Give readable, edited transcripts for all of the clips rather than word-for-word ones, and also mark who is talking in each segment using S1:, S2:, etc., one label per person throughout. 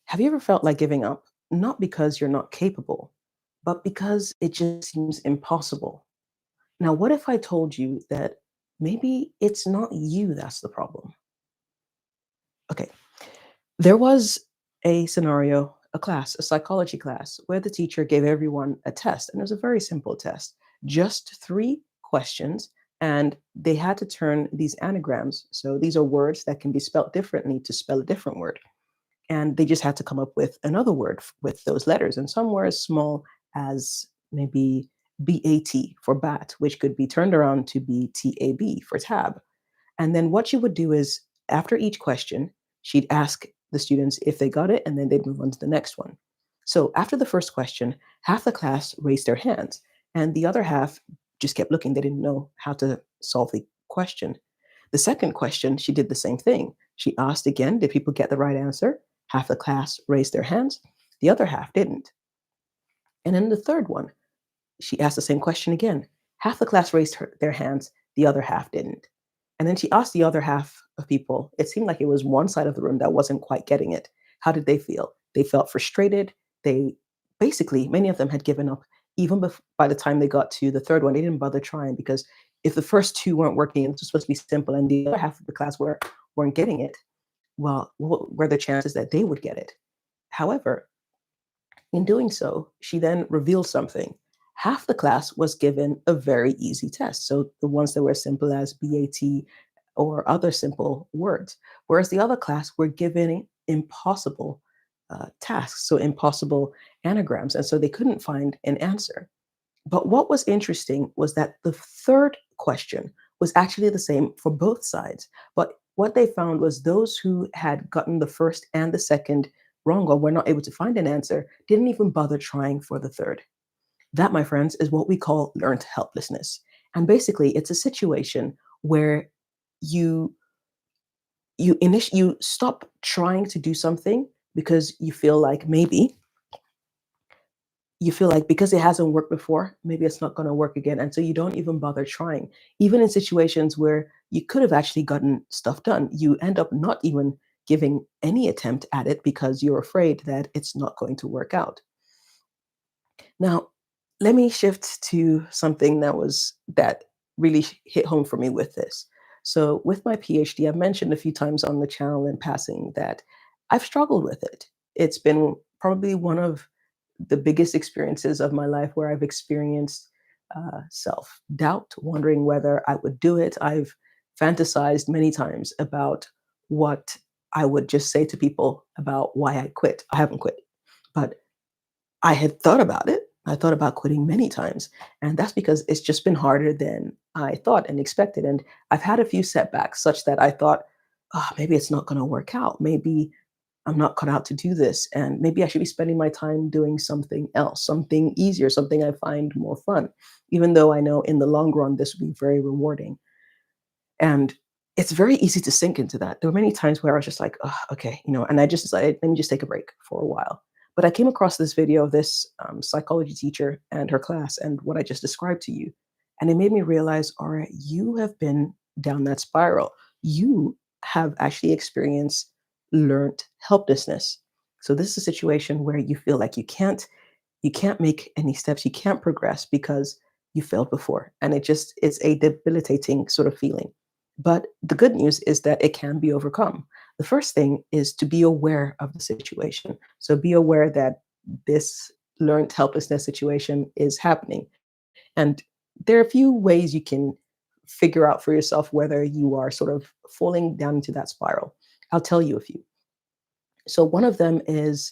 S1: Have you ever felt like giving up? Not because you're not capable, but because it just seems impossible. Now, what if I told you that maybe it's not you that's the problem? Okay, there was a scenario, a class, a psychology class, where the teacher gave everyone a test, and it was a very simple test, just three questions. And they had to turn these anagrams. So these are words that can be spelled differently to spell a different word. And they just had to come up with another word with those letters. And some were as small as maybe BAT for bat, which could be turned around to be TAB for tab. And then what she would do is after each question, she'd ask the students if they got it, and then they'd move on to the next one. So after the first question, half the class raised their hands, and the other half just kept looking. They didn't know how to solve the question. The second question, she did the same thing. She asked again, did people get the right answer? Half the class raised their hands, the other half didn't. And then the third one, she asked the same question again. Half the class raised their hands, the other half didn't. And then she asked the other half of people, it seemed like it was one side of the room that wasn't quite getting it. How did they feel? They felt frustrated. They basically, many of them had given up. Even by the time they got to the third one, they didn't bother trying because if the first two weren't working, it was supposed to be simple, and the other half of the class weren't getting it. Well, what were the chances that they would get it? However, in doing so, she then revealed something. Half the class was given a very easy test. So the ones that were simple as BAT or other simple words, whereas the other class were given impossible tasks, so impossible anagrams. And so they couldn't find an answer. But what was interesting was that the third question was actually the same for both sides. But what they found was those who had gotten the first and the second wrong or were not able to find an answer didn't even bother trying for the third. That, my friends, is what we call learned helplessness. And basically, it's a situation where you you stop trying to do something because you feel like because it hasn't worked before, maybe it's not going to work again. And so you don't even bother trying. Even in situations where you could have actually gotten stuff done, you end up not even giving any attempt at it because you're afraid that it's not going to work out. Now, let me shift to something that really hit home for me with this. So, with my PhD, I've mentioned a few times on the channel in passing that I've struggled with it. It's been probably one of the biggest experiences of my life where I've experienced self doubt, wondering whether I would do it. I've fantasized many times about what I would just say to people about why I quit. I haven't quit, but I had thought about it. I thought about quitting many times. And that's because it's just been harder than I thought and expected. And I've had a few setbacks such that I thought, oh, maybe it's not going to work out. Maybe I'm not cut out to do this. And maybe I should be spending my time doing something else, something easier, something I find more fun, even though I know in the long run this will be very rewarding. And it's very easy to sink into that. There were many times where I was just like, oh, okay, and I just decided, let me just take a break for a while. But I came across this video of this psychology teacher and her class and what I just described to you. And it made me realize, all right, you have been down that spiral. You have actually experienced learned helplessness. So this is a situation where you feel like you can't make any steps, you can't progress because you failed before. And it's a debilitating sort of feeling. But the good news is that it can be overcome. The first thing is to be aware of the situation. So be aware that this learned helplessness situation is happening. And there are a few ways you can figure out for yourself whether you are sort of falling down into that spiral. I'll tell you a few. So one of them is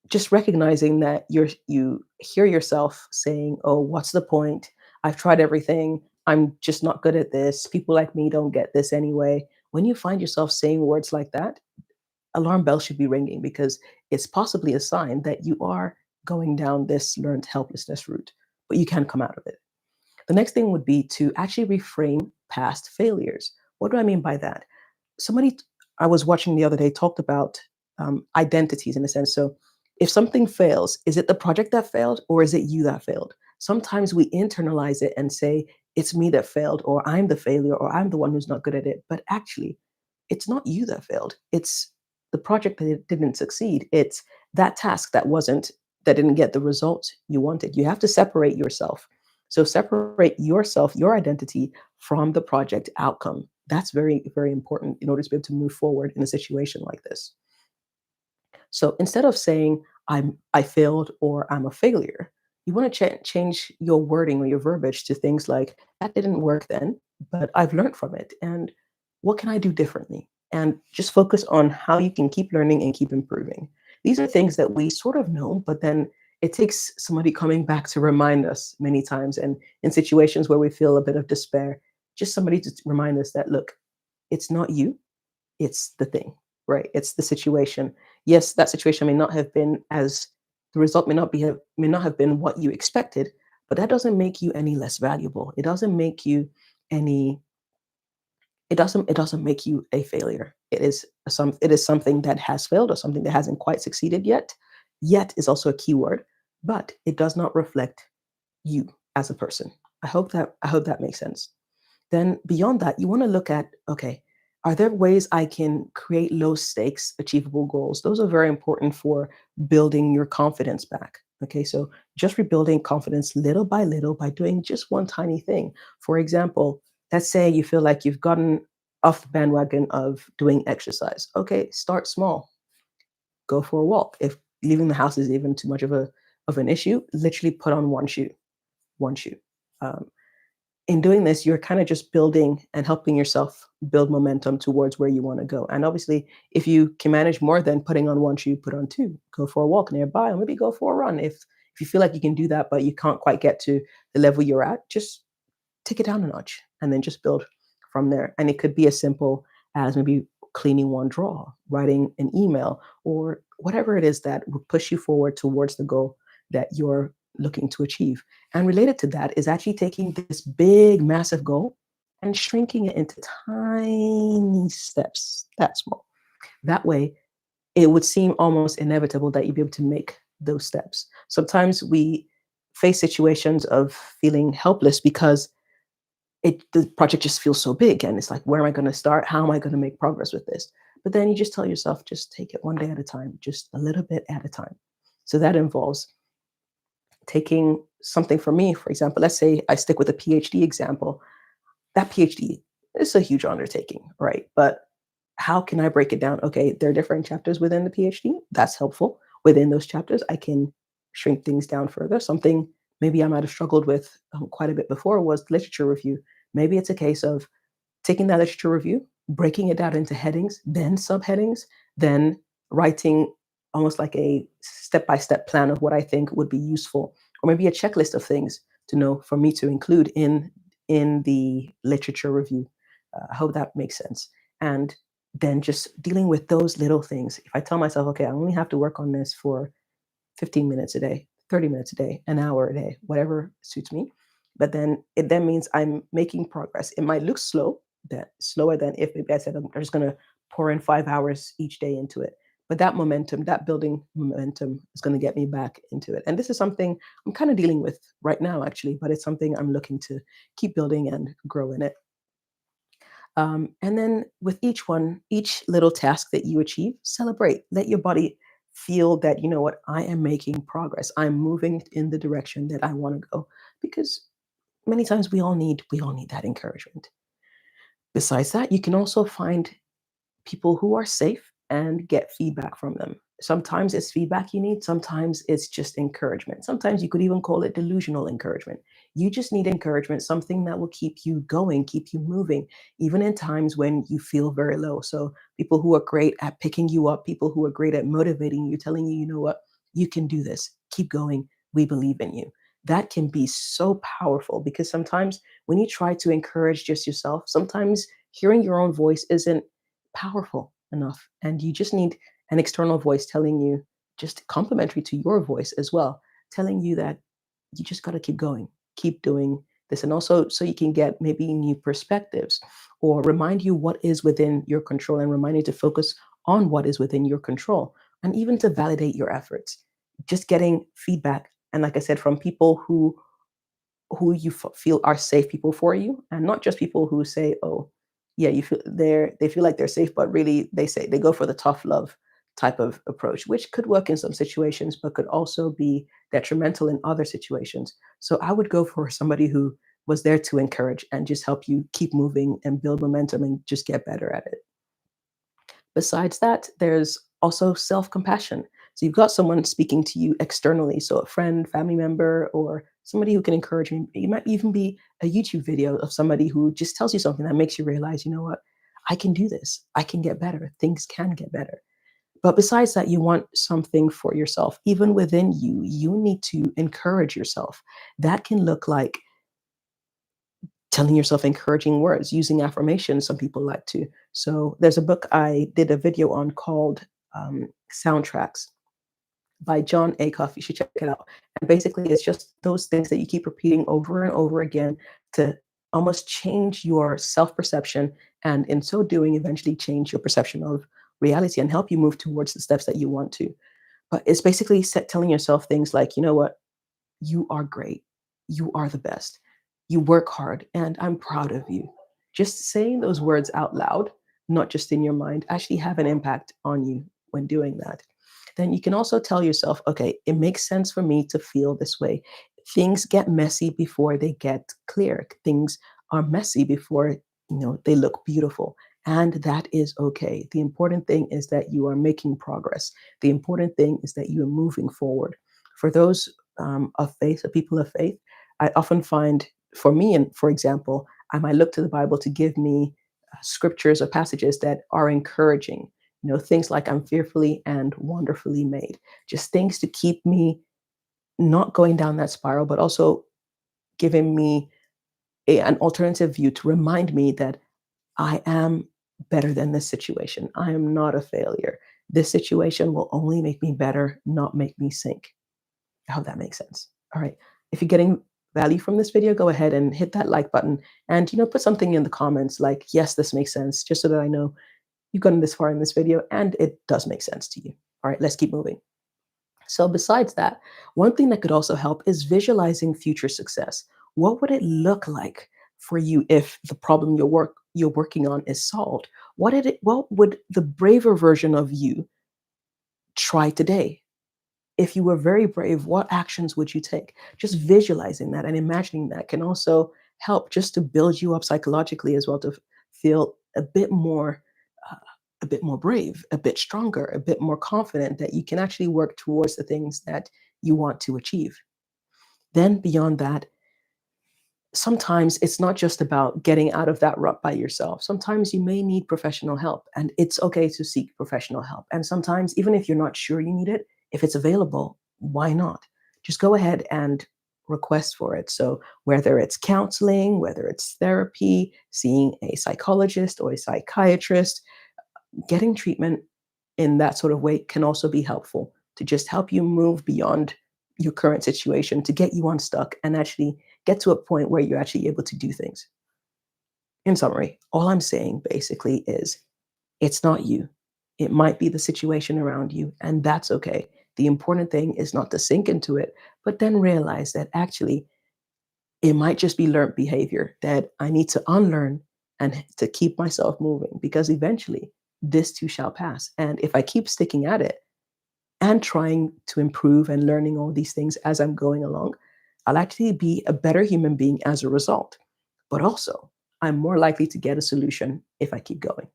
S1: just recognizing that you hear yourself saying, "Oh, what's the point? I've tried everything. I'm just not good at this. People like me don't get this anyway." When you find yourself saying words like that, alarm bells should be ringing because it's possibly a sign that you are going down this learned helplessness route, but you can come out of it. The next thing would be to actually reframe past failures. What do I mean by that? Somebody I was watching the other day talked about identities in a sense. So if something fails, is it the project that failed or is it you that failed? Sometimes we internalize it and say, it's me that failed, or I'm the failure, or I'm the one who's not good at it. But actually, it's not you that failed. It's the project that it didn't succeed. It's that task that didn't get the results you wanted. You have to separate yourself. So separate yourself, your identity from the project outcome. That's very, very important in order to be able to move forward in a situation like this. So instead of saying I failed or I'm a failure, you want to change your wording or your verbiage to things like that didn't work then, but I've learned from it. And what can I do differently? And just focus on how you can keep learning and keep improving. These are things that we sort of know, but then it takes somebody coming back to remind us many times. And in situations where we feel a bit of despair, just somebody to remind us that, look, it's not you, it's the thing, right? It's the situation. Yes, that situation may not have been as the result may not have been what you expected, but that doesn't make you any less valuable. It doesn't make you any it doesn't make you a failure. It is something that has failed or something that hasn't quite succeeded yet. Yet is also a key word, but it does not reflect you as a person. I hope that makes sense. Then beyond that, you want to look at, okay, are there ways I can create low stakes, achievable goals? Those are very important for building your confidence back. Okay, so just rebuilding confidence little by little by doing just one tiny thing. For example, let's say you feel like you've gotten off the bandwagon of doing exercise. Okay, start small. Go for a walk. If leaving the house is even too much of an issue, literally put on one shoe. Um, in doing this, you're kind of just building and helping yourself build momentum towards where you want to go. And obviously, if you can manage more than putting on one shoe, put on two. Go for a walk nearby, or maybe go for a run. If you feel like you can do that, but you can't quite get to the level you're at, just take it down a notch and then just build from there. And it could be as simple as maybe cleaning one drawer, writing an email, or whatever it is that will push you forward towards the goal that you're looking to achieve. And related to that is actually taking this big, massive goal and shrinking it into tiny steps, that small. That way, it would seem almost inevitable that you'd be able to make those steps. Sometimes we face situations of feeling helpless because the project just feels so big and it's like, where am I going to start? How am I going to make progress with this? But then you just tell yourself, just take it one day at a time, just a little bit at a time. So that involves taking something. For me, for example, let's say I stick with a PhD example. That PhD is a huge undertaking, right? But how can I break it down? Okay, there are different chapters within the PhD. That's helpful. Within those chapters, I can shrink things down further. Something maybe I might have struggled with quite a bit before was literature review. Maybe it's a case of taking that literature review, breaking it down into headings, then subheadings, then writing almost like a step by step plan of what I think would be useful, or maybe a checklist of things to know for me to include in the literature review. I hope that makes sense. And then just dealing with those little things. If I tell myself, okay, I only have to work on this for 15 minutes a day, 30 minutes a day, an hour a day, whatever suits me. But then it then means I'm making progress. It might look slower than if maybe I said I'm just going to pour in 5 hours each day into it. But that momentum, that building momentum is going to get me back into it. And this is something I'm kind of dealing with right now, actually, but it's something I'm looking to keep building and grow in it. And then with each little task that you achieve, celebrate. Let your body feel that, you know what, I am making progress. I'm moving in the direction that I want to go. Because many times we all need that encouragement. Besides that, you can also find people who are safe and get feedback from them. Sometimes it's feedback you need, sometimes it's just encouragement. Sometimes you could even call it delusional encouragement. You just need encouragement, something that will keep you going, keep you moving, even in times when you feel very low. So, people who are great at picking you up, people who are great at motivating you, telling you, you know what, you can do this, keep going, we believe in you. That can be so powerful because sometimes when you try to encourage just yourself, sometimes hearing your own voice isn't powerful enough. And you just need an external voice telling you, just complementary to your voice as well, telling you that you just got to keep going, keep doing this. And also, so you can get maybe new perspectives or remind you what is within your control and remind you to focus on what is within your control and even to validate your efforts. Just getting feedback. And like I said, from people who you feel are safe people for you, and not just people who say, "Oh, yeah, you feel they feel like they're safe," but really they say they go for the tough love. type of approach, which could work in some situations, but could also be detrimental in other situations. So I would go for somebody who was there to encourage and just help you keep moving and build momentum and just get better at it. Besides that, there's also self compassion. So you've got someone speaking to you externally, so a friend, family member, or somebody who can encourage you. It might even be a YouTube video of somebody who just tells you something that makes you realize, you know what, I can do this. I can get better. Things can get better. But besides that, you want something for yourself. Even within you, you need to encourage yourself. That can look like telling yourself encouraging words, using affirmations. Some people like to. So there's a book I did a video on called Soundtracks by John Acuff. You should check it out. And basically, it's just those things that you keep repeating over and over again to almost change your self perception. And in so doing, eventually change your perception of reality and help you move towards the steps that you want to. But it's basically telling yourself things like, you know what, you are great. You are the best. You work hard, and I'm proud of you. Just saying those words out loud, not just in your mind, actually have an impact on you when doing that. Then you can also tell yourself, okay, it makes sense for me to feel this way. Things get messy before they get clear. Things are messy before they look beautiful. And that is okay. The important thing is that you are making progress. The important thing is that you are moving forward. For those of faith, the people of faith, I often find, for me, and for example, I might look to the Bible to give me scriptures or passages that are encouraging. Things like I'm fearfully and wonderfully made. Just things to keep me not going down that spiral, but also giving me an alternative view to remind me that I am better than this situation. I am not a failure. This situation will only make me better, not make me sink. I hope that makes sense. All right. If you're getting value from this video, go ahead and hit that like button and put something in the comments like, yes, this makes sense, just so that I know you've gotten this far in this video and it does make sense to you. All right, let's keep moving. So besides that, one thing that could also help is visualizing future success. What would it look like for you if the problem you're working on is solved? What would the braver version of you try today? If you were very brave, what actions would you take? Just visualizing that and imagining that can also help just to build you up psychologically as well, to feel uh, a bit more brave, a bit stronger, a bit more confident that you can actually work towards the things that you want to achieve. Then beyond that, sometimes it's not just about getting out of that rut by yourself. Sometimes you may need professional help, and it's okay to seek professional help. And sometimes, even if you're not sure you need it, if it's available, why not? Just go ahead and request for it. So, whether it's counseling, whether it's therapy, seeing a psychologist or a psychiatrist, getting treatment in that sort of way can also be helpful to just help you move beyond your current situation, to get you unstuck and actually get to a point where you're actually able to do things. In summary, all I'm saying basically is it's not you. It might be the situation around you, and that's okay. The important thing is not to sink into it, but then realize that actually it might just be learned behavior that I need to unlearn and to keep myself moving, because eventually this too shall pass. And if I keep sticking at it and trying to improve and learning all these things as I'm going along, I'll actually be a better human being as a result. But also, I'm more likely to get a solution if I keep going.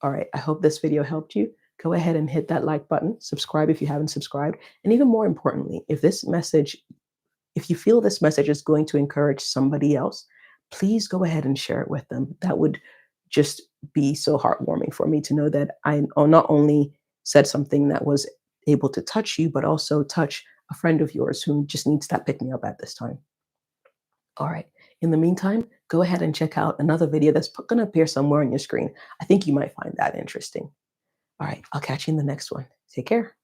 S1: All right, I hope this video helped you. Go ahead and hit that like button, subscribe if you haven't subscribed, and even more importantly, if you feel this message is going to encourage somebody else, please go ahead and share it with them. That would just be so heartwarming for me to know that I not only said something that was able to touch you, but also touch a friend of yours who just needs that pick me up at this time. All right. In the meantime, go ahead and check out another video that's going to appear somewhere on your screen. I think you might find that interesting. All right. I'll catch you in the next one. Take care.